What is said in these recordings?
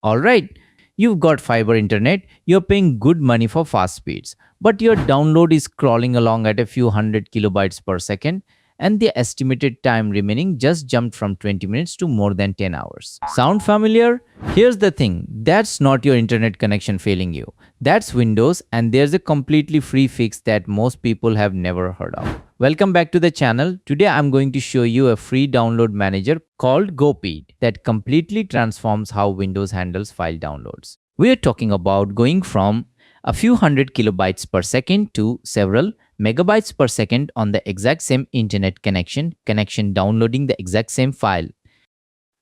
Alright, you've got fiber internet, you're paying good money for fast speeds, but your download is crawling along at a few hundred kilobytes per second, and the estimated time remaining just jumped from 20 minutes to more than 10 hours. Sound familiar? Here's the thing, that's not your internet connection failing you. That's Windows, and there's a completely free fix that most people have never heard of. Welcome back to the channel. Today I'm going to show you a free download manager called GoPeed that completely transforms how Windows handles file downloads. We are talking about going from a few hundred kilobytes per second to several megabytes per second on the exact same internet connection downloading the exact same file.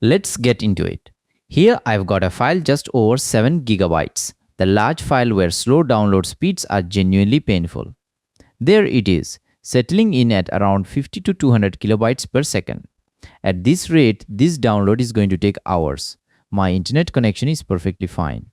Let's get into it. Here I've got a file just over 7 gigabytes, the large file where slow download speeds are genuinely painful. There it is, settling in at around 50 to 200 kilobytes per second. At this rate, this download is going to take hours. My internet connection is perfectly fine.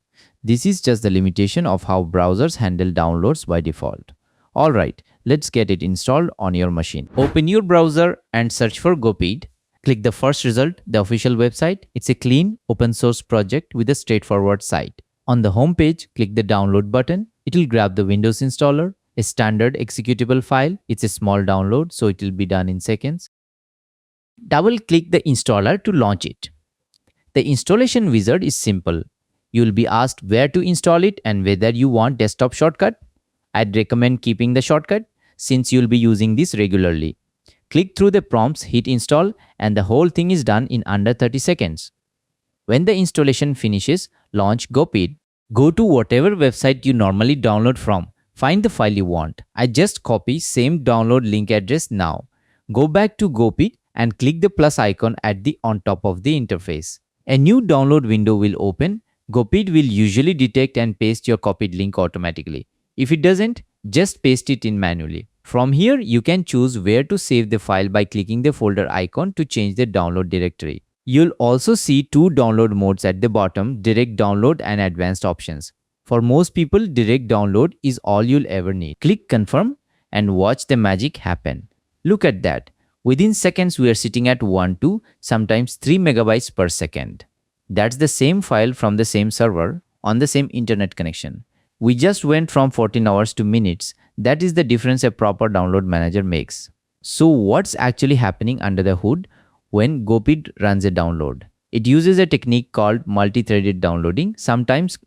This is just the limitation of how browsers handle downloads by default. Alright, let's get it installed on your machine. Open your browser and search for GoPeed. Click the first result, the official website. It's a clean, open source project with a straightforward site. On the home page, click the download button. It will grab the Windows installer, a standard executable file. It's a small download, so it will be done in seconds. Double-click the installer to launch it. The installation wizard is simple. You will be asked where to install it and whether you want desktop shortcut. I'd recommend keeping the shortcut since you'll be using this regularly. Click through the prompts, hit install, and the whole thing is done in under 30 seconds. When the installation finishes, launch GoPeed. Go to whatever website you normally download from. Find the file you want. I just copy same download link address now. Go back to GoPeed and click the plus icon at the on top of the interface. A new download window will open. GoPeed will usually detect and paste your copied link automatically. If it doesn't, just paste it in manually. From here, you can choose where to save the file by clicking the folder icon to change the download directory. You'll also see two download modes at the bottom, direct download and advanced options. For most people, direct download is all you'll ever need. Click confirm and watch the magic happen. Look at that. Within seconds, we are sitting at 1 to sometimes 3 megabytes per second. That's the same file from the same server on the same internet connection. We just went from 14 hours to minutes. That is the difference a proper download manager makes. So what's actually happening under the hood when GoPeed runs a download? It uses a technique called multi-threaded downloading, sometimes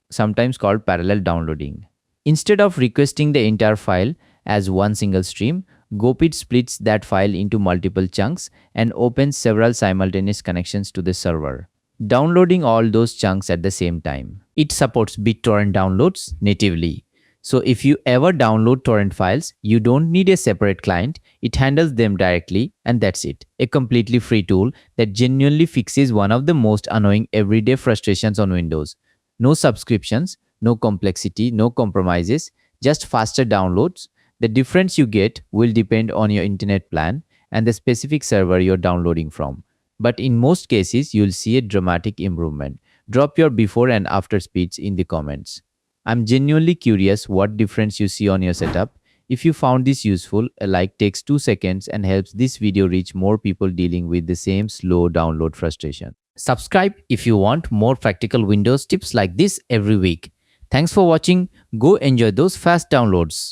called parallel downloading. Instead of requesting the entire file as one single stream, GoPeed splits that file into multiple chunks and opens several simultaneous connections to the server, downloading all those chunks at the same time. It supports BitTorrent downloads natively. So if you ever download torrent files, you don't need a separate client. It handles them directly, and that's it. A completely free tool that genuinely fixes one of the most annoying everyday frustrations on Windows. No subscriptions, no complexity, no compromises, just faster downloads. The difference you get will depend on your internet plan and the specific server you're downloading from. But in most cases, you'll see a dramatic improvement. Drop your before and after speeds in the comments. I'm genuinely curious what difference you see on your setup. If you found this useful, a like takes 2 seconds and helps this video reach more people dealing with the same slow download frustration. Subscribe if you want more practical Windows tips like this every week. Thanks for watching. Go enjoy those fast downloads.